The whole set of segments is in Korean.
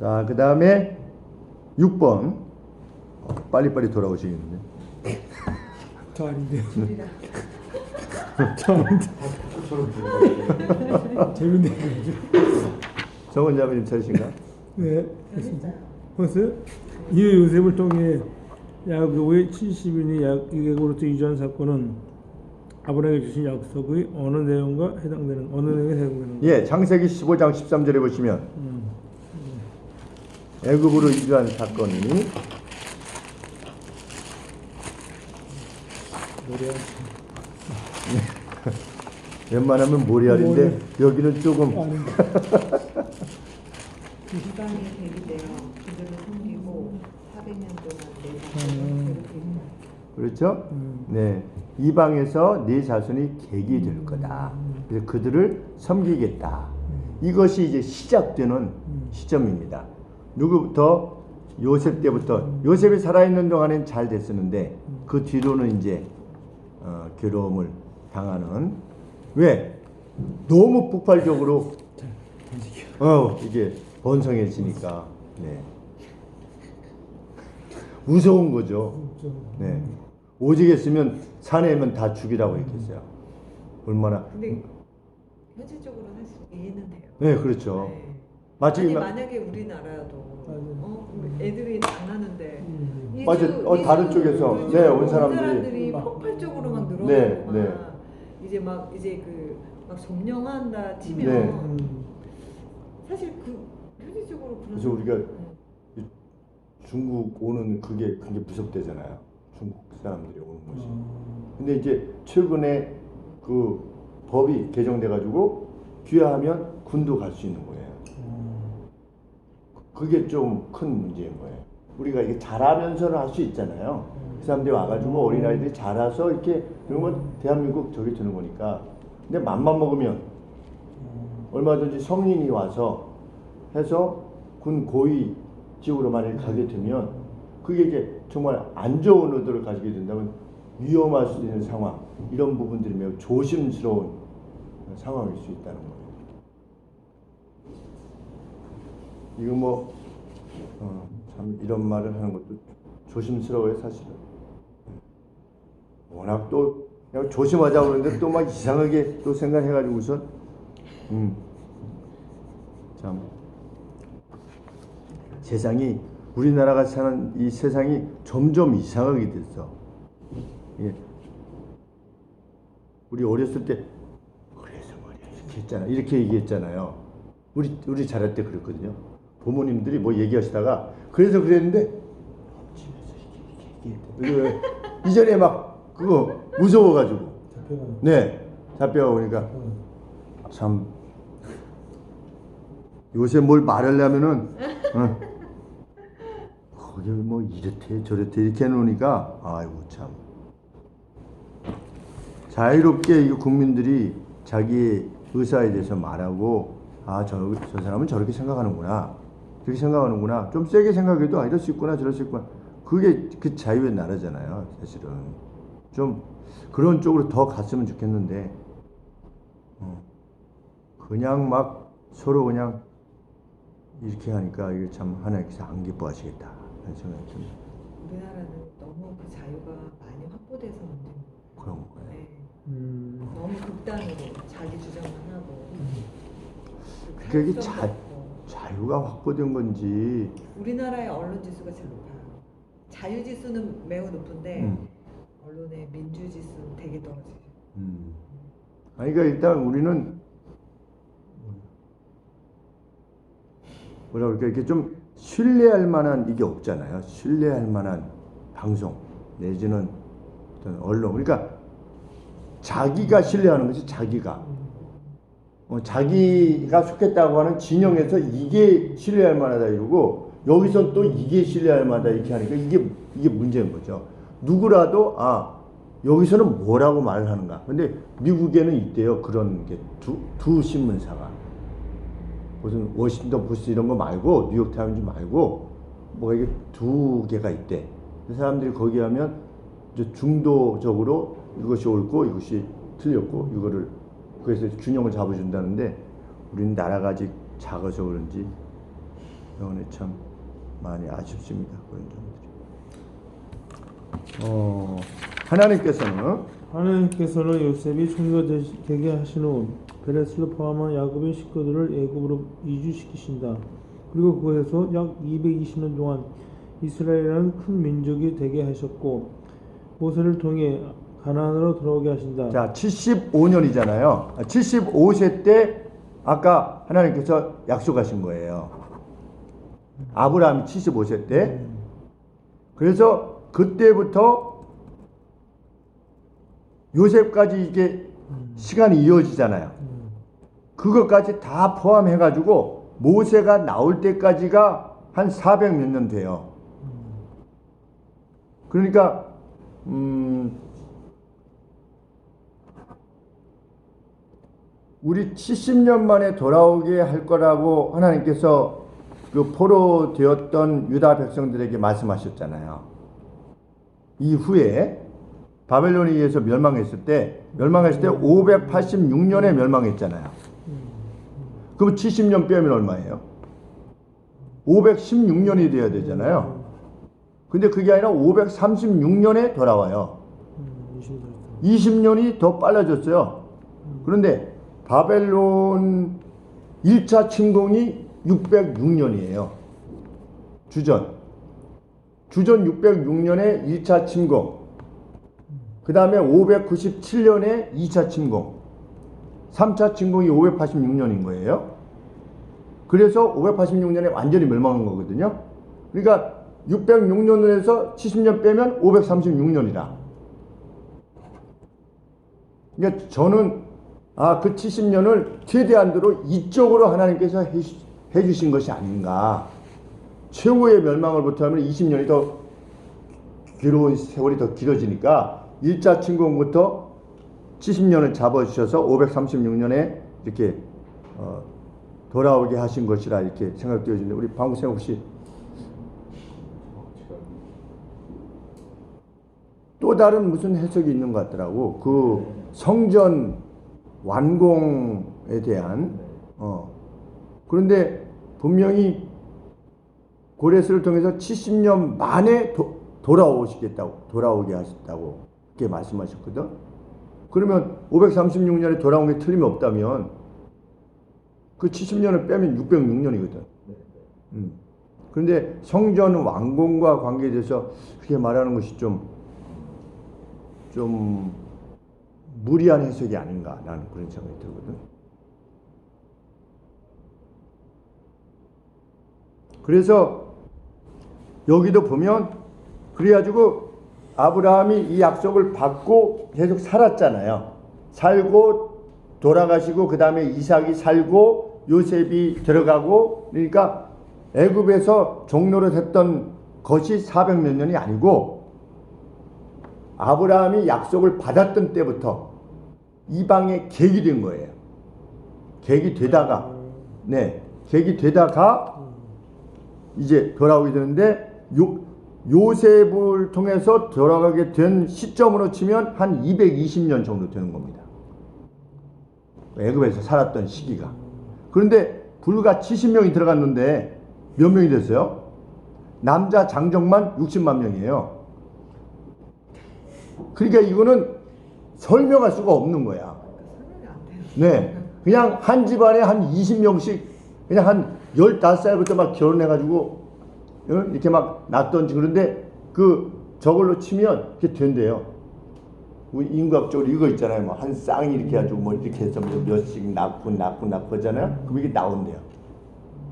자, 그 다음에 6번. 빨리빨리 돌아오시겠는데. 저 아닌데요. 재밌네요. 정 원장님 차례신가? 네. 벌써 이후 요셉을 통해 야곱 70인이 야곱으로부터 이주한 사건은 아브라함에게 주신 약속의 어느 내용에 해당되는 예, 창세기 15장 13절에 보시면 애굽으로 이주한 사건이 웬만하면 모리알인데 여기는 조금 이방이 대비되어 그들을 섬기고 400년 동안 내 자손을 괴롭히고 그렇죠? 네, 이방에서 네 자손이 객이 될 거다. 그래서 그들을 섬기겠다. 이것이 이제 시작되는 시점입니다. 누구부터? 요셉 때부터. 요셉이 살아있는 동안엔 잘 됐었는데 그 뒤로는 이제 괴로움을 당하는. 왜? 너무 폭발적으로 이게 번성해지니까 네. 무서운 거죠. 네. 오직했으면 사내면 다 죽이라고 했겠어요. 얼마나. 근데 현실적으로 사실 이해는 돼요. 네, 그렇죠. 네. 마치 아니 만약에 우리나라도 애들이 장난하는데 맞아. 다른 쪽에서 네, 온 사람들이 폭발적으로 막 늘어나고 네, 막 네. 이제 막 점령한다 치면 네. 사실 현실적으로 그래서 우리가 중국 오는 그게 굉장히 무섭대잖아요. 중국 사람들이 오는 것이. 근데 이제 최근에 그 법이 개정돼 가지고 귀화하면 군도 갈 수 있는 거예요. 그게 좀 큰 문제인 거예요. 우리가 이게 잘하면서는 할 수 있잖아요. 그 사람들이 와가지고 어린아이들이 자라서 이렇게 그러면 대한민국 저기 되는 거니까. 근데 맘만 먹으면 얼마든지 성인이 와서 해서 군 고위 지역으로 만약에 가게 되면 그게 이제 정말 안 좋은 의도를 가지게 된다면 위험할 수 있는 상황, 이런 부분들이 매우 조심스러운 상황일 수 있다는 거예요. 이거 뭐 참 이런 말을 하는 것도 조심스러워요, 사실은. 워낙 또 그냥 조심하자고 그러는데 또 막 이상하게 또 생각해가지고선 참 세상이, 우리나라가 사는 이 세상이 점점 이상하게 됐어. 예. 우리 어렸을 때 그래서 말이야 이렇게 했잖아, 이렇게 얘기했잖아요. 우리 자랄 때 그랬거든요. 부모님들이 뭐 얘기하시다가 그래서 그랬는데 집에서 이렇게 이전에 막 그거 무서워가지고 네 잡혀가 오니까 참 요새 뭘 말하려면은 거기 뭐 이렇대 저렇대 이렇게 해놓으니까 아이고 참 자유롭게 이 국민들이 자기의 의사에 대해서 말하고 저 사람은 저렇게 생각하는구나, 저렇게 생각하는구나, 좀 세게 생각해도 이럴 수 있구나 저럴 수 있구나, 그게 그 자유의 나라잖아요. 사실은 좀 그런 쪽으로 더 갔으면 좋겠는데 그냥 막 서로 그냥 이렇게 하니까 이게 참 하나님께서 안 기뻐하시겠다 하는 생각이 듭니다. 우리나라는 너무 그 자유가 많이 확보돼서 문제인 그런 거예요. 네. 너무 극단으로 자기 주장만 하고 그게 자유가 확보된 건지. 우리나라의 언론 지수가 제일 높아요. 자유 지수는 매우 높은데 언론의 민주 지수는 되게 떨어지죠. 아니 그러니까 일단 우리는 뭐라 그럴까, 이렇게 좀 신뢰할 만한 이게 없잖아요. 신뢰할 만한 방송 내지는 어떤 언론. 그러니까 자기가 신뢰하는 것이 자기가 속했다고 하는 진영에서 이게 신뢰할 만하다 이러고 여기선 또 이게 신뢰할 만하다 이렇게 하니까 이게 문제인 거죠. 누구라도 여기서는 뭐라고 말을 하는가. 근데 미국에는 있대요. 그런 게 두 신문사가. 무슨 워싱턴 포스트 이런 거 말고 뉴욕타임즈 말고 뭐가 이게 두 개가 있대. 사람들이 거기 하면 이제 중도적으로 이것이 옳고 이것이 틀렸고 이거를 그래서 균형을 잡아준다는데 우리는 나라가 아직 작아서 그런지 영혼에 참 많이 아쉽습니다. 그런 점들이. 하나님께서는 요셉이 총리가 되게 하신 후 베레스를 포함한 야곱의 식구들을 애굽으로 이주시키신다. 그리고 그곳에서 약 220년 동안 이스라엘이라는 큰 민족이 되게 하셨고 모세를 통해 가나안으로 돌아오게 하신다. 자, 75년이잖아요. 75세 때 아까 하나님께서 약속하신 거예요. 아브라함이 75세 때. 그래서 그때부터 요셉까지 이게 시간이 이어지잖아요. 그것까지 다 포함해가지고 모세가 나올 때까지가 한 400 몇 년 돼요. 그러니까 우리 70년 만에 돌아오게 할 거라고 하나님께서 그 포로되었던 유다 백성들에게 말씀하셨잖아요. 이후에 바벨론에 의해서 멸망했을 때 586년에 멸망했잖아요. 그럼 70년 빼면 얼마예요? 516년이 돼야 되잖아요. 근데 그게 아니라 536년에 돌아와요. 20년이 더 빨라졌어요. 그런데 바벨론 1차 침공이 606년이에요. 주전 606년에 1차 침공. 그 다음에 597년에 2차 침공. 3차 침공이 586년인 거예요. 그래서 586년에 완전히 멸망한 거거든요. 그러니까 606년에서 70년 빼면 536년이다. 그러니까 저는 그 70년을 최대한도로 이쪽으로 하나님께서 해주신 것이 아닌가. 최후의 멸망을 부터하면 20년이 더 괴로운 세월이 더 길어지니까 1차 침공부터 70년을 잡아주셔서 536년에 이렇게 돌아오게 하신 것이라 이렇게 생각되어지는데, 우리 방구생 혹시 또 다른 무슨 해석이 있는 것 같더라고. 그 성전 완공에 대한 그런데 분명히 고레스를 통해서 70년 만에 돌아오게 하셨다고 그렇게 말씀하셨거든. 그러면 536년에 돌아온 게 틀림이 없다면 그 70년을 빼면 606년이거든. 그런데 성전 완공과 관계돼서 그렇게 말하는 것이 좀 무리한 해석이 아닌가, 나는 그런 생각이 들거든. 그래서 여기도 보면 그래가지고 아브라함이 이 약속을 받고 계속 살았잖아요. 살고 돌아가시고 그 다음에 이삭이 살고 요셉이 들어가고, 그러니까 애굽에서 종로를 했던 것이 400 몇 년이 아니고 아브라함이 약속을 받았던 때부터 이방에 객이 된 거예요. 객이 되다가 이제 돌아오게 되는데 요셉을 통해서 돌아가게 된 시점으로 치면 한 220년 정도 되는 겁니다. 애굽에서 살았던 시기가. 그런데 불과 70명이 들어갔는데 몇 명이 됐어요? 남자 장정만 60만 명이에요. 그러니까 이거는 설명할 수가 없는 거야. 설명이 안 돼요. 네. 그냥 한 집안에 한 20명씩 그냥 한 15살부터 막 결혼해가지고 이렇게 막 낳던지. 그런데 저걸로 치면 이렇게 된대요. 우리 인과학적으로 이거 있잖아요. 뭐 한 쌍이 이렇게 해가지고 뭐 이렇게 해서 몇씩 낳고 하잖아요. 그럼 이게 나온대요.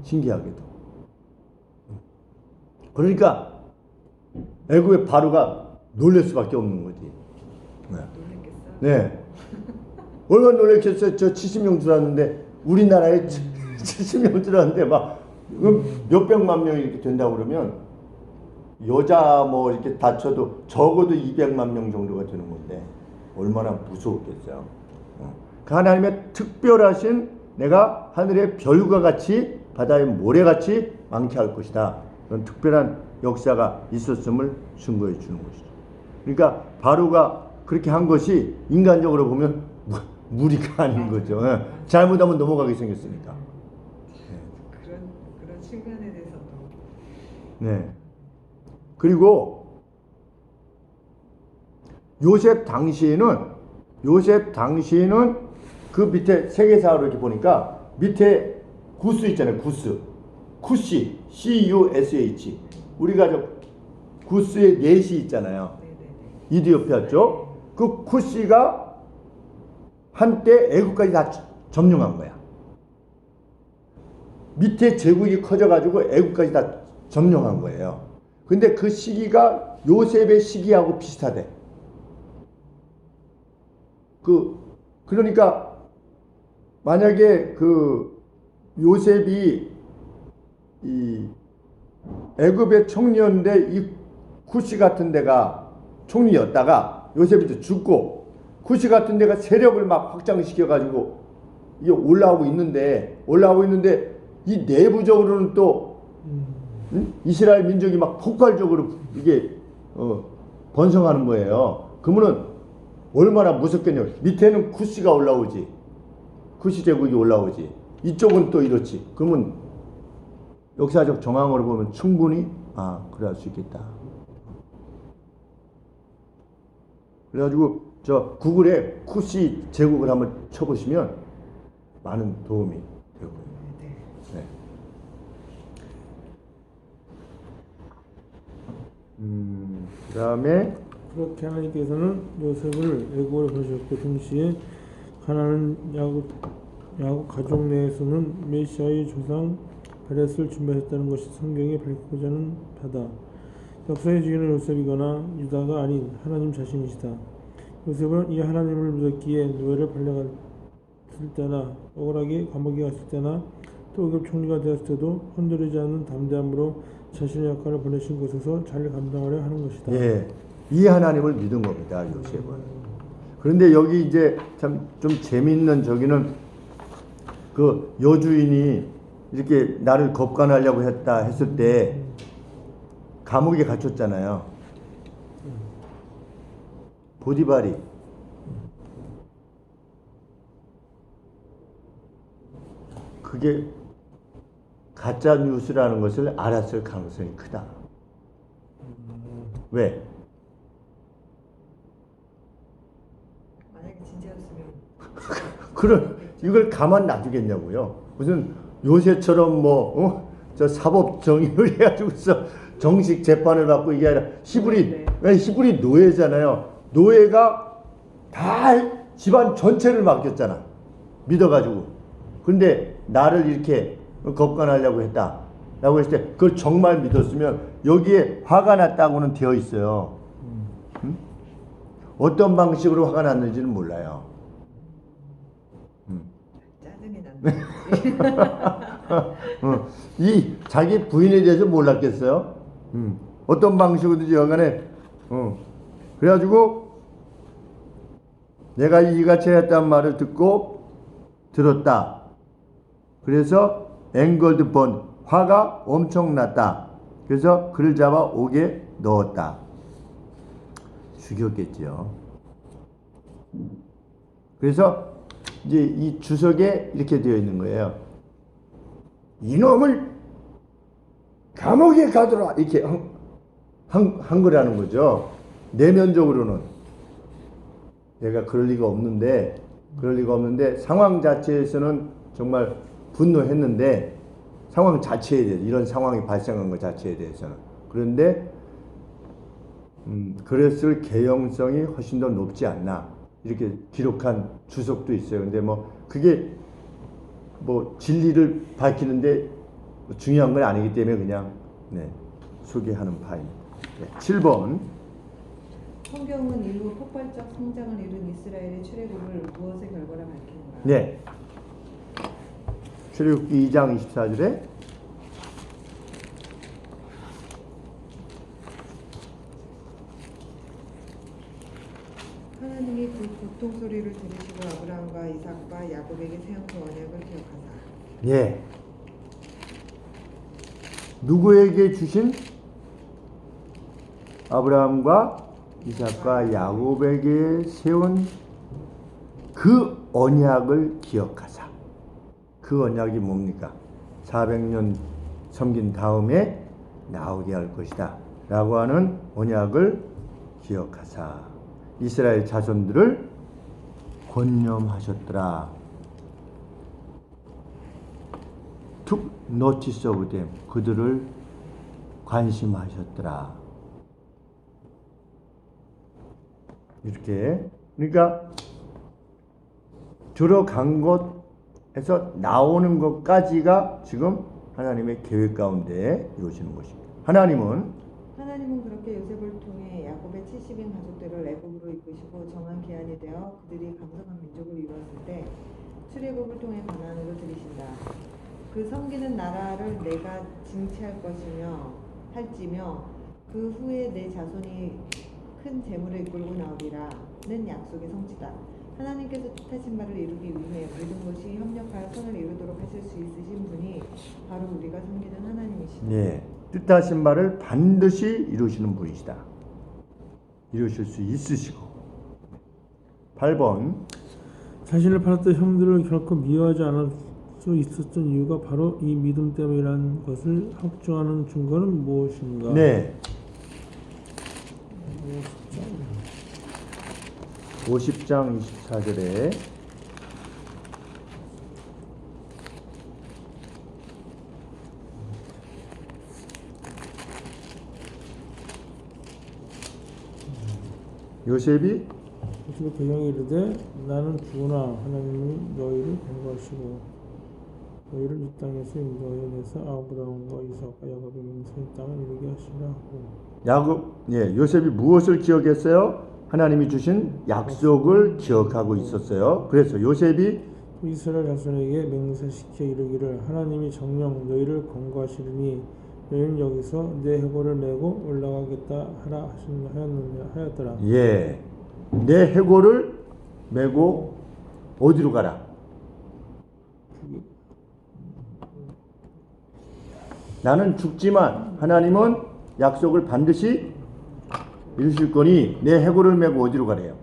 신기하게도. 그러니까 애굽의 바로가 놀랄 수밖에 없는 거지. 놀랬겠어요? 네. 얼마나 놀랐겠어요. 저 70명 들어왔는데, 우리나라에 70명 들어왔는데 막 몇백만 명이 이렇게 된다고 그러면 여자 뭐 이렇게 다쳐도 적어도 200만 명 정도가 되는 건데 얼마나 무서웠겠어요. 그 하나님의 특별하신, 내가 하늘의 별과 같이 바다의 모래같이 많게 할 것이다, 그런 특별한 역사가 있었음을 증거해 주는 것이죠. 그러니까 바로가 그렇게 한 것이 인간적으로 보면 무리가 아닌 거죠. 잘못하면 넘어가게 생겼으니까. 그런 그런 측면에 대해서도. 네. 그리고 요셉 당시에는 그 밑에 세계사로 이렇게 보니까 밑에 구스 있잖아요. 쿠시, CUSH. 우리가 저 구스의 넷이 있잖아요. 네네네. 이디오피아 쪽. 그 쿠시가 한때 애국까지 다 점령한 거야. 밑에 제국이 커져가지고 애국까지 다 점령한 거예요. 근데 그 시기가 요셉의 시기하고 비슷하대. 그러니까 만약에 그 요셉이 이 애굽의 총리였는데 이 쿠시 같은 데가 총리였다가 요셉이 이제 죽고 쿠시 같은 데가 세력을 막 확장시켜 가지고 이게 올라오고 있는데 이 내부적으로는 또 이스라엘 민족이 막 폭발적으로 이게 번성하는 거예요. 그러면은 얼마나 무섭겠냐. 밑에는 쿠시가 올라오지. 쿠시 제국이 올라오지. 이쪽은 또 이렇지. 그러면 역사적 정황으로 보면 충분히 그럴 수 있겠다. 그래가지고 저 구글에 쿠시 제국을 한번 쳐보시면 많은 도움이 되고요. 네. 그다음에 그렇게 하나님께서는 요셉을 애굽으로 보내셨고 동시에 가나안 야곱 가족 내에서는 메시아의 조상 베레스를 준비했다는 것이 성경에 밝히고자 하는 바다. 역사의 주인은 요셉이거나 유다가 아닌 하나님 자신이시다. 요셉은 이 하나님을 믿었기에 노예를 팔려갔을 때나 억울하게 감옥에 갔을 때나 또 의급 총리가 되었을 때도 흔들리지 않는 담대함으로 자신의 역할을 보내신 곳에서 잘 감당하려 하는 것이다. 예, 이 하나님을 믿은 겁니다, 요셉은. 그런데 여기 이제 참 좀 재밌는 저기는 그 여주인이 이렇게 나를 겁간하려고 했을 때 감옥에 갇혔잖아요. 보디발이 그게 가짜 뉴스라는 것을 알았을 가능성이 크다. 왜? 만약에 진짜였으면 그런 이걸 가만 놔두겠냐고요. 무슨 요새처럼 저 사법 정의를 해가지고서 정식 재판을 받고 이게 아니라 히브리 노예잖아요. 노예가 다 집안 전체를 맡겼잖아. 믿어가지고. 근데 나를 이렇게 겁간하려고 했다라고 했을 때 그걸 정말 믿었으면 여기에 화가 났다고는 되어 있어요. 응? 어떤 방식으로 화가 났는지는 몰라요. 짜증이 난다. 이 자기 부인에 대해서 몰랐겠어요? 어떤 방식으로든지 여간에 그래가지고 내가 이같이 했단 말을 들었다. 그래서 앵걸드 번 화가 엄청 났다. 그래서 그를 잡아 옥에 넣었다. 죽였겠지요. 그래서 이제 이 주석에 이렇게 되어 있는 거예요. 이놈을 감옥에 가두라 이렇게 한 거라는 거죠. 내면적으로는 내가 그럴 리가 없는데 상황 자체에서는 정말 분노했는데 상황 자체에 대해서 이런 상황이 발생한 것 자체에 대해서는 그런데 그랬을 개연성이 훨씬 더 높지 않나 이렇게 기록한 주석도 있어요. 근데 그게 진리를 밝히는데 중요한 건 아니기 때문에 그냥 소개하는 바입니다. 7번 성경은 일부 폭발적 성장을 이룬 이스라엘의 출애굽을 무엇의 결과라 밝히는가? 네. 출애굽기 2장 24절에 하나님이 그 고통 소리를 들으시고 아브라함과 이삭과 야곱에게 세운 그 언약을 기억하사. 예. 누구에게 주신? 아브라함과 이삭과 야곱에게 세운 그 언약을 기억하사. 그 언약이 뭡니까? 400년 섬긴 다음에 나오게 할 것이다 라고 하는 언약을 기억하사 이스라엘 자손들을 권념하셨더라. took notice of them. 그들을 관심하셨더라. 이렇게 그러니까 들어간 것에서 나오는 것까지가 지금 하나님의 계획 가운데 이루어지는 것입니다. 하나님은 그렇게 요셉을 통해 야곱의 70인 가족들을 애굽으로 이끄시고 정한 기한이 되어 그들이 강성한 민족을 이루었을 때 출애굽을 통해 가나안으로 들이신다. 그 섬기는 나라를 내가 징치할 것이며 할지며 그 후에 내 자손이 큰 재물을 이끌고 나오리라는 약속의 성취다. 하나님께서 뜻하신 바를 이루기 위해 모든 것이 협력하여 선을 이루도록 하실 수 있으신 분이 바로 우리가 섬기는 하나님이시다. 네, 뜻하신 바를 반드시 이루시는 분이시다. 이루실 수 있으시고. 8번 자신을 팔았던 형들을 결코 미워하지 않을 수 있었던 이유가 바로 이 믿음 때문이라는 것을 확증하는 증거는 무엇인가? 네. 50장 24절에 요셉이 그 형이 이르되 나는 주나 하나님이 너희를 공부하시고 너희를 이 땅에서 인도하여 내서 아브라함과 이삭과 야곱의 맹세의 땅을 이루게 하시라고. 요셉이 무엇을 기억했어요? 하나님이 주신 약속을 기억하고 있었어요. 그래서 요셉이 이스라엘 자손에게 맹세시켜 이르기를 하나님이 정녕 너희를 권고하시리니 너희는 여기서 내 해골을 메고 올라가겠다 하라 하였더라. 예, 내 해골을 메고 어디로 가라? 나는 죽지만 하나님은 약속을 반드시 이루실 거니 내 해골을 메고 어디로 가래요?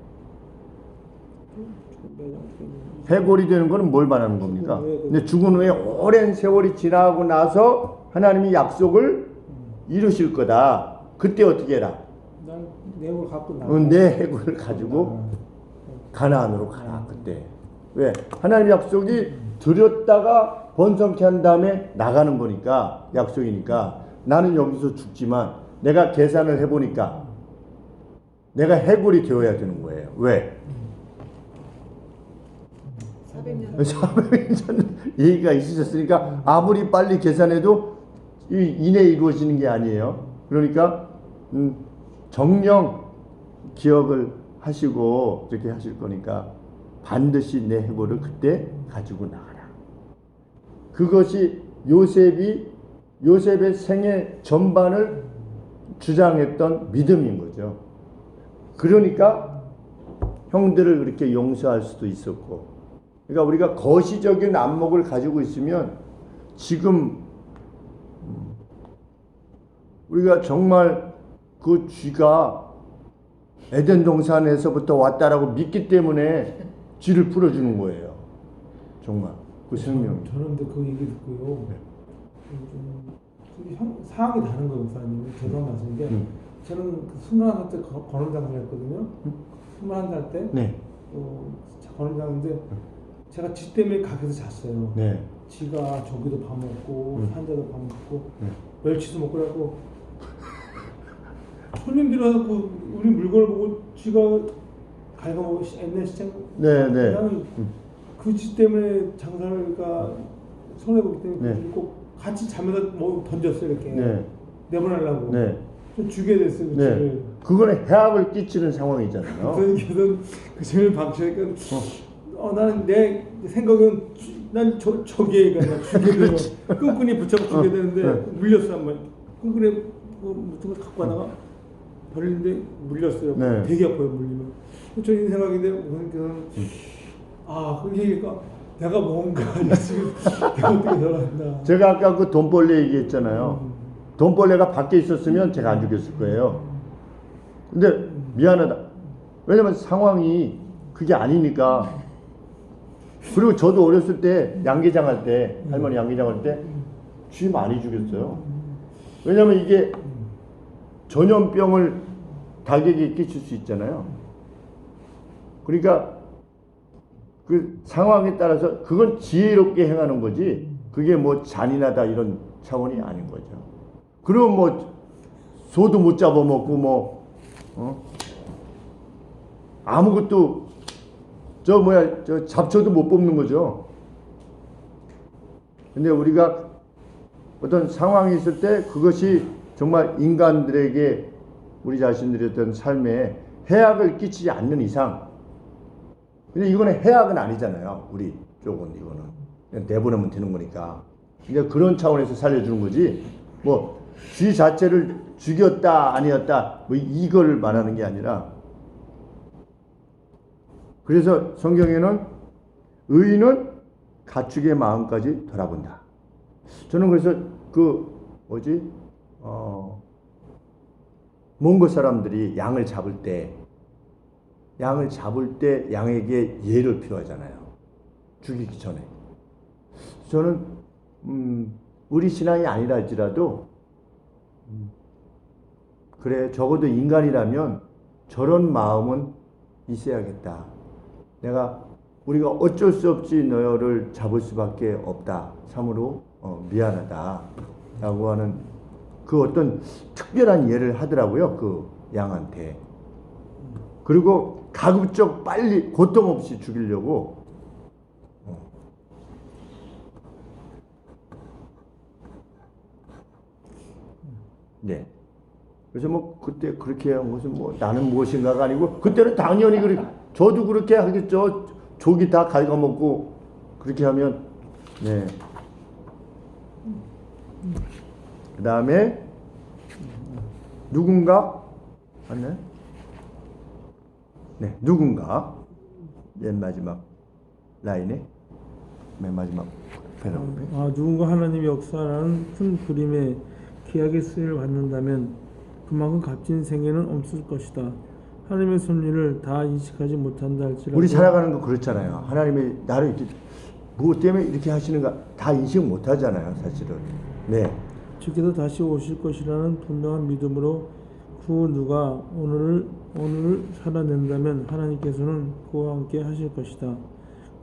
해골이 되는 거는 뭘 말하는 겁니까? 근데 죽은 후에 오랜 세월이 지나고 나서 하나님이 약속을 이루실 거다. 그때 어떻게 해라? 내 해골 갖고 내 해골을 가지고 가나안으로 가라. 그때 왜? 하나님 약속이 들였다가 번성케 한 다음에 나가는 거니까 약속이니까 나는 여기서 죽지만 내가 계산을 해보니까 내가 해골이 되어야 되는 거예요. 왜? 400년 얘기가 있으셨으니까 아무리 빨리 계산해도 이내에 이루어지는 게 아니에요. 그러니까 정령 기억을 하시고 이렇게 하실 거니까 반드시 내 해골을 그때 가지고 나가라. 그것이 요셉의 생애 전반을 주장했던 믿음인 거죠. 그러니까 형들을 그렇게 용서할 수도 있었고, 그러니까 우리가 거시적인 안목을 가지고 있으면 지금 우리가 정말 그 쥐가 에덴 동산에서부터 왔다라고 믿기 때문에 쥐를 풀어주는 거예요. 정말 그 생명. 저는 근데 그 얘기 듣고요. 상황이 다른 거예요, 목사님. 죄송한 말씀인데 저는 그 21살 때 권원장을 했거든요. 21살 때 네. 권원장인데 제가 쥐 때문에 가게에서 잤어요. 네. 쥐가 저기도 밥 먹고 산자도 밥 먹고 네. 멸치도 먹고 그래갖고 손님들이 와서 우리 물건을 보고 쥐가 갉아먹고 옛날 시장 네. 나는 그 쥐 때문에 장사가 손해보기 때문에 네. 꼭 같이 자면서 뭐 던졌어요 이렇게 네. 내보내려고 네. 좀 주게 됐어요. 그 네. 쥐를. 그거는 해악을 끼치는 상황이잖아요. 그래서 그 쥐를 방치하니까 나는 내 생각은 난 저기에 나 주게 되면 끈끈이 붙잡고 주게 되는데 물렸어 한번 끈끈이 붙은 걸 갖고 가다가 버리는데 물렸어요. 네. 되게 아파요 물리면. 저희 생각인데 그러니까 그 얘기가 내가 뭔가 지금 내가 어떻게 살았나. 제가 아까 그 돈벌레 얘기했잖아요. 돈벌레가 밖에 있었으면 제가 안 죽였을 거예요. 근데 미안하다. 왜냐면 상황이 그게 아니니까. 그리고 저도 어렸을 때 양계장 할 때 할머니 양계장 할 때 쥐 많이 죽였어요. 왜냐면 이게 전염병을 닭에게 끼칠 수 있잖아요. 그러니까 그 상황에 따라서 그건 지혜롭게 행하는 거지 그게 뭐 잔인하다 이런 차원이 아닌 거죠. 그럼 뭐 소도 못 잡아먹고 뭐 아무것도 저 잡초도 못 뽑는 거죠. 근데 우리가 어떤 상황이 있을 때 그것이 정말 인간들에게 우리 자신들의 어떤 삶에 해악을 끼치지 않는 이상, 근데 이거는 해악은 아니잖아요. 우리 쪽은 이거는 그냥 내보내면 되는 거니까. 그러니까 그런 차원에서 살려주는 거지. 뭐 쥐 자체를 죽였다 아니었다 뭐 이걸 말하는 게 아니라. 그래서 성경에는 의인은 가축의 마음까지 돌아본다. 저는 그래서 몽고 사람들이 양을 잡을 때 양에게 예를 표하잖아요. 죽이기 전에. 저는 우리 신앙이 아니라 할지라도 그래 적어도 인간이라면 저런 마음은 있어야겠다. 우리가 어쩔 수 없이 너를 잡을 수밖에 없다. 참으로 미안하다. 라고 하는 그 어떤 특별한 예를 하더라고요. 그 양한테. 그리고 가급적 빨리 고통 없이 죽이려고. 네. 그래서 뭐 그때 그렇게 한 것은 뭐 나는 무엇인가가 아니고 그때는 당연히 저도 그렇게 하겠죠. 조기 다 갉아먹고 그렇게 하면 네. 그 다음에 누군가 맞나요? 네, 누군가 맨 마지막 라인에 맨 마지막 패러그래프. 누군가 하나님의 역사라는 큰 그림에 귀하게 쓰임을 받는다면 그만큼 값진 생애는 없을 것이다. 하나님의 섭리를 다 인식하지 못한다 할지라도 우리 살아가는 거 그렇잖아요. 하나님이 나를 이렇게 무엇 때문에 이렇게 하시는가 다 인식 못하잖아요, 사실은. 네. 주께서 다시 오실 것이라는 분명한 믿음으로 그 누가 오늘을 살아낸다면 하나님께서는 그와 함께 하실 것이다.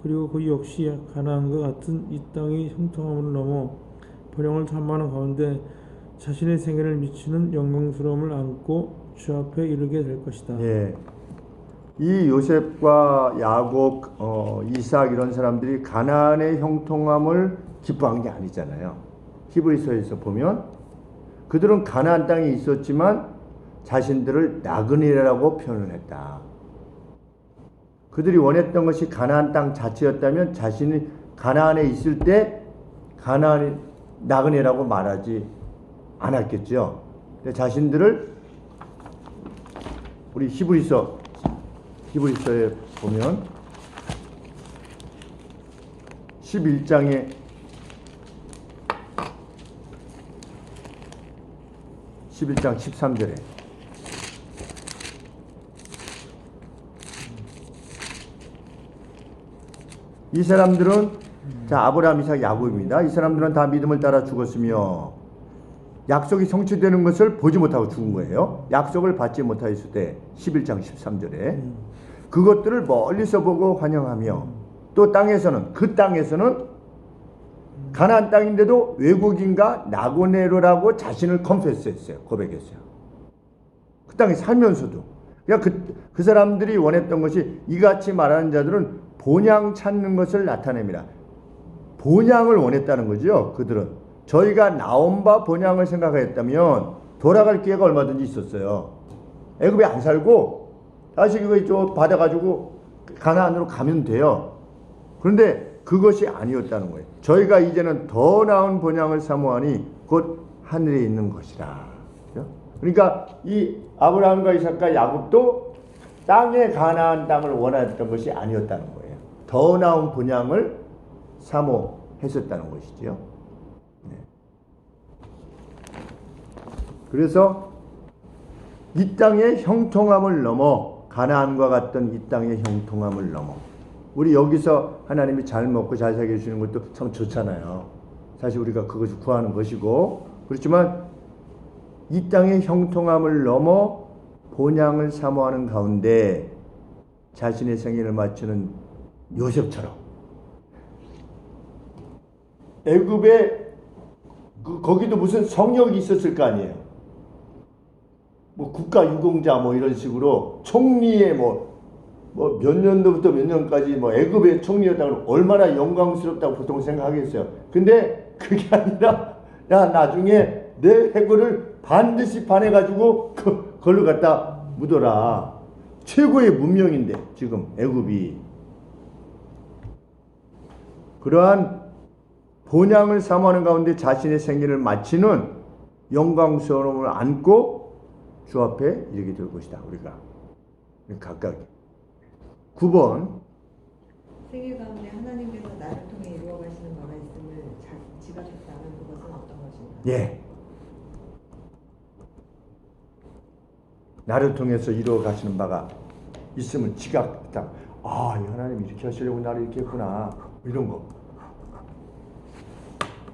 그리고 그 역시 가나안과 같은 이 땅의 형통함을 넘어 번영을 탐하는 가운데 자신의 생애를 미치는 영광스러움을 안고 주 앞에 이르게 될 것이다. 예. 이 요셉과 야곱, 이삭 이런 사람들이 가나안의 형통함을 기뻐한 게 아니잖아요. 히브리서에서 보면 그들은 가나안 땅에 있었지만 자신들을 나그네라고 표현을 했다. 그들이 원했던 것이 가나안 땅 자체였다면 자신이 가나안에 있을 때 가나안이 나그네라고 말하지 않았겠죠. 근데 자신들을 우리 히브리서에 보면 11장에 11장 13절에 이 사람들은 아브라함, 이삭, 야곱입니다. 이 사람들은 다 믿음을 따라 죽었으며 약속이 성취되는 것을 보지 못하고 죽은 거예요. 약속을 받지 못하였을 때 11장 13절에 그것들을 멀리서 보고 환영하며 또 그 땅에서는 가나안 땅인데도 외국인과 나고네로라고 자신을 컨페스했어요. 고백했어요. 그 땅에 살면서도. 그러니까 그 사람들이 원했던 것이 이같이 말하는 자들은 본향 찾는 것을 나타냅니다. 본향을 원했다는 거죠. 그들은. 저희가 나온 바 본향을 생각했다면 돌아갈 기회가 얼마든지 있었어요. 애굽에 안 살고 다시 이거 받아가지고 가나안으로 가면 돼요. 그런데 그것이 아니었다는 거예요. 저희가 이제는 더 나은 본향을 사모하니 곧 하늘에 있는 것이라. 그러니까 이 아브라함과 이삭과 야곱도 땅의 가나안 땅을 원했던 것이 아니었다는 거예요. 더 나은 본향을 사모했었다는 것이죠. 그래서 이 땅의 형통함을 넘어 가나안과 같던 이 땅의 형통함을 넘어 우리 여기서 하나님이 잘 먹고 잘 살게 해주시는 것도 참 좋잖아요. 다시 우리가 그것을 구하는 것이고, 그렇지만 이 땅의 형통함을 넘어 본향을 사모하는 가운데 자신의 생애를 마치는 요셉처럼 애굽에 거기도 무슨 성역이 있었을 거 아니에요. 뭐 국가 유공자 뭐 이런 식으로 총리의 뭐 몇 년도부터 몇 년까지 뭐 애굽의 총리였다고 얼마나 영광스럽다고 보통 생각하겠어요. 근데 그게 아니라 야 나중에 내 해골을 반드시 반해가지고 그걸로 갖다 묻어라. 최고의 문명인데 지금 애굽이 그러한 본향을 사모하는 가운데 자신의 생애를 마치는 영광스러움을 안고 주 앞에 이르게 될 것이다. 우리가 각각 9번 생일 가운데 하나님께서 나를 통해 이루어 가시는 바가 있음을 지각했다면 그것은 어떤 것인가? 예. 나를 통해서 이루어 가시는 바가 있으면 지각했다. 아, 이 하나님이 이렇게 하시려고 나를 이렇게 했구나. 이런 거.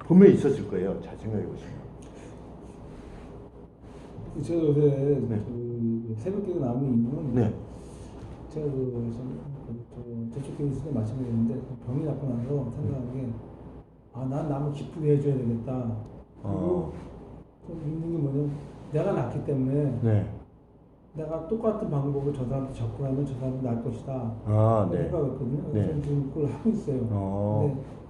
분명히 있었을 거예요. 잘 생각해 보시면. 제가 요새 네. 그 새벽기도 나오는 이유는 네. 제가 저쪽 교회 있을 때 말씀드렸는데 병이 낫고 나서 생각한 게 난 남을 기쁘게 해줘야 되겠다. 그리고 좀 힘든 게 뭐냐면 내가 낫기 때문에 네. 내가 똑같은 방법을 저 사람한테 접근하면 저 사람이 날 것이다. 아, 네. 생각했거든요. 네. 저는 지금 그걸 하고 있어요.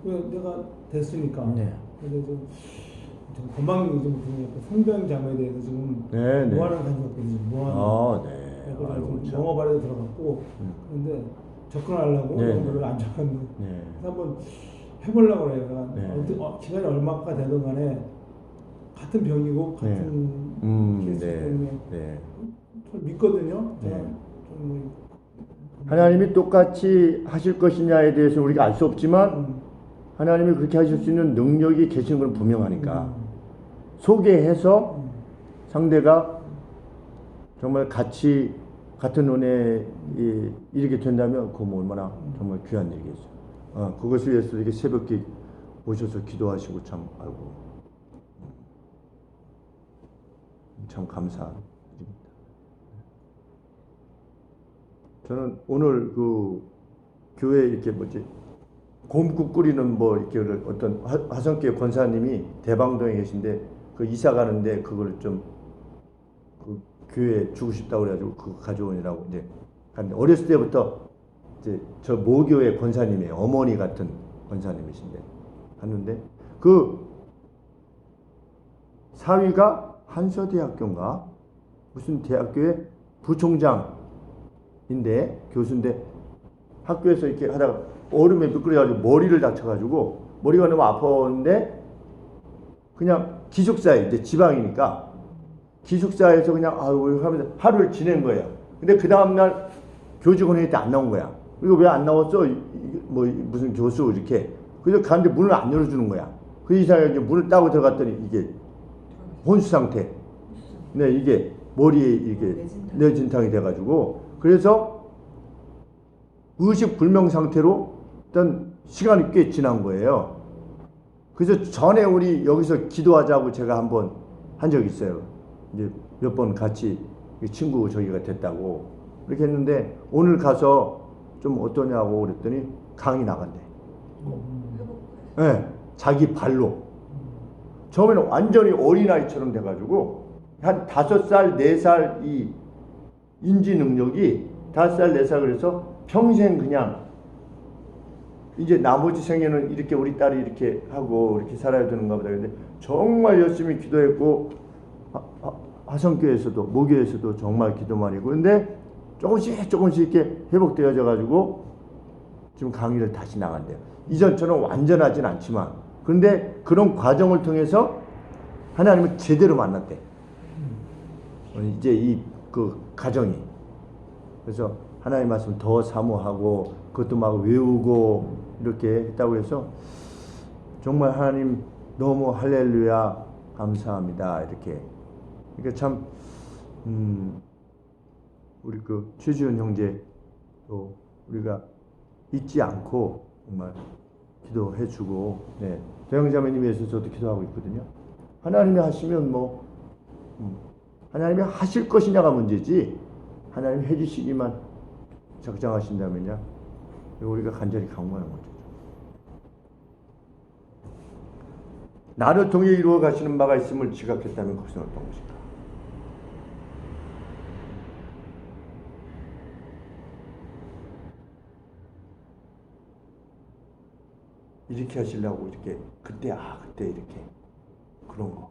근데 왜 내가 됐으니까. 네. 근데 좀 건방이 좀 약간 성병 잠에 대해서 지금 네, 네. 뭐하는 간섭거든요. 뭐하는. 아, 네. 그래서 아이고, 좀 참. 영어발에 들어갔고 그런데 접근하려고 네, 영어를 안 잡았는데 네. 한번 해보려고 그래요. 네. 기간이 얼마가 되든 간에 같은 병이고 같은 케이스 네. 때문에 네. 좀 믿거든요. 제가 네. 좀 하나님이 똑같이 하실 것이냐에 대해서 우리가 알 수 없지만 하나님이 그렇게 하실 수 있는 능력이 계신 건 분명하니까 소개해서 상대가 정말 같이 같은 논에 이르게 된다면 그거 뭐 얼마나 정말 귀한 일이겠어요. 그것을 위해서 이렇게 새벽에 오셔서 기도하시고 참 아이고 참 감사드립니다. 저는 오늘 그 교회 이렇게 곰국 끓이는 뭐 이렇게 어떤 화성교회 권사님이 대방동에 계신데 그 이사 가는데 그걸 좀 그 교회에 주고 싶다고 그래가지고 그거 가져오느라고 이제 갔는데 어렸을 때부터 이제 저 모교회 권사님이에요. 어머니 같은 권사님이신데 갔는데 그 사위가 한서대학교인가 무슨 대학교의 부총장인데 교수인데 학교에서 이렇게 하다가 얼음에 미끄러져가지고 머리를 다쳐가지고 머리가 너무 아팠는데 그냥 기숙사에 이제 지방이니까 기숙사에서 그냥 하면서 하루를 지낸 거예요. 근데 그 다음날 교직원회의 때 안 나온 거야. 그리고 왜 안 나왔어? 뭐 무슨 교수 이렇게. 그래서 가는데 문을 안 열어주는 거야. 그 이상하게 이제 문을 따고 들어갔더니 이게 혼수 상태. 네, 이게 머리에 이게 뇌진탕이 돼가지고 그래서 의식 불명 상태로 일단 시간이 꽤 지난 거예요. 그래서 전에 우리 여기서 기도하자고 제가 한번 한 적이 있어요. 이제 몇 번 같이 친구 저기가 됐다고 이렇게 했는데 오늘 가서 좀 어떠냐고 그랬더니 강의 나간대. 네, 자기 발로. 처음에는 완전히 어린아이처럼 돼가지고 한 5살, 4살 이 인지 능력이 5살, 4살 그래서 평생 그냥 이제 나머지 생애는 이렇게 우리 딸이 이렇게 하고 이렇게 살아야 되는가 보다. 근데 정말 열심히 기도했고 화성교회에서도 모교에서도 정말 기도 많이 했고 근데 조금씩 이렇게 회복되어져 가지고 지금 강의를 다시 나간대요. 이전처럼 완전하진 않지만 그런데 그런 과정을 통해서 하나님을 제대로 만났대. 이제 이 그 가정이 그래서 하나님 말씀 더 사모하고 그것도 막 외우고 이렇게 했다고 해서 정말 하나님 너무 할렐루야 감사합니다 이렇게. 그러니까 참 우리 그 최지훈 형제도 우리가 잊지 않고 정말 기도해주고, 네. 대형자매님 위해서 저도 기도하고 있거든요. 하나님이 하시면 뭐, 하나님이 하실 것이냐가 문제지, 하나님이 해주시기만 적장하신다면요, 우리가 간절히 강구하는 거죠. 나를 통해 이루어 가시는 바가 있음을 지각했다면 그것은 어떤 것인가? 이렇게 하시려고 이렇게 그때 이렇게 그런 거.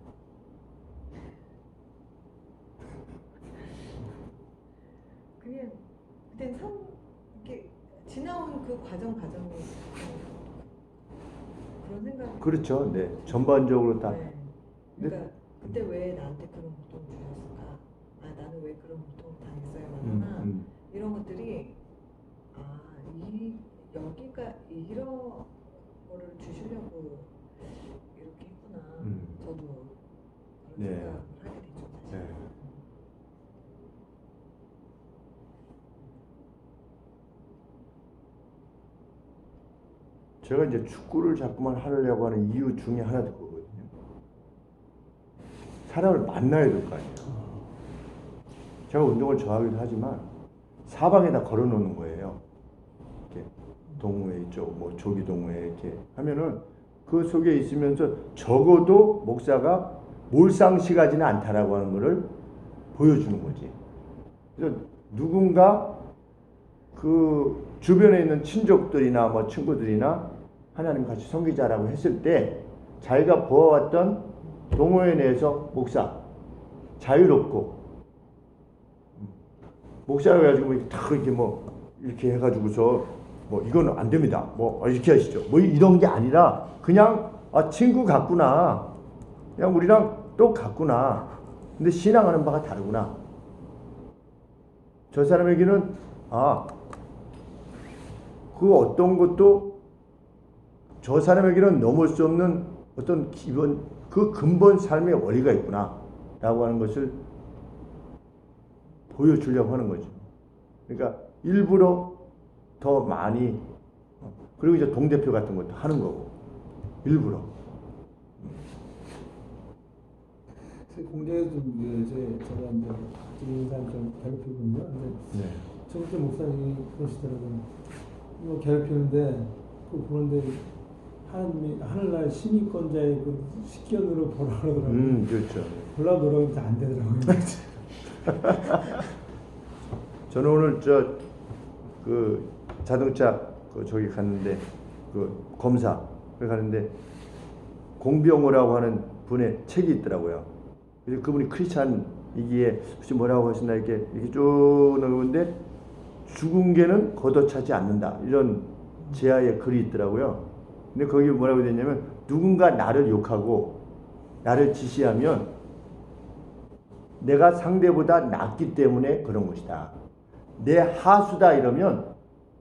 그게 그때 이렇게 지나온 그 과정이 그런 생각. 그렇죠. 네. 전반적으로 다. 네. 그러니까 그때 왜 나한테 그런 고통을 주셨을까? 나는 왜 그런 고통을 당했어야만 하나? 이런 것들이 여기가 이런 거를 주시려고 이렇게 했구나. 저도 그런 네. 생각을 하게 되죠, 사실. 네. 제가 이제 축구를 자꾸만 하려고 하는 이유 중에 하나도 그거거든요. 사람을 만나야 될 거 아니에요. 제가 운동을 좋아하기도 하지만 사방에다 걸어놓는 거예요. 이렇게 동호회 이쪽, 뭐 조기 동호회 이렇게 하면은 그 속에 있으면서 적어도 목사가 몰상식하지는 않다라고 하는 거를 보여주는 거지. 그래서 누군가 그 주변에 있는 친족들이나 뭐 친구들이나 하나님 같이 섬기자라고 했을 때 자기가 보아왔던 동호회 내에서 목사 자유롭고 목사가 가지고 다 이렇게 뭐 이렇게 해가지고서 뭐 이거는 안 됩니다. 뭐 이렇게 하시죠. 뭐 이런 게 아니라 그냥 친구 같구나. 그냥 우리랑 똑같구나. 근데 신앙하는 바가 다르구나. 저 사람에게는 그 어떤 것도 저 사람에게는 넘을 수 없는 어떤 기본 그 근본 삶의 원리가 있구나 라고 하는 것을 보여주려고 하는 거죠. 그러니까 일부러 더 많이 그리고 이제 동대표 같은 것도 하는 거고 일부러. 공장에서 제가 이제 드리는 사람 좀 괴롭히거든요. 근데 저부터 목사님이 그러시더라고요. 이거 괴롭히는데 그 보는데 하늘날 시민권자의 그 식견으로 보라 그러더라고요. 그렇죠. 보라 그러는데 안 되더라고요. 저는 오늘 그 자동차 저기 갔는데 그 검사 가는데 공병호라고 하는 분의 책이 있더라고요. 그래서 그분이 크리스찬 이기에 혹시 뭐라고 하시나 이렇게 쭉 나오는데 죽은 개는 걷어차지 않는다 이런 제아의 글이 있더라고요. 근데 거기 뭐라고 되냐면 누군가 나를 욕하고 나를 지시하면 내가 상대보다 낫기 때문에 그런 것이다. 내 하수다 이러면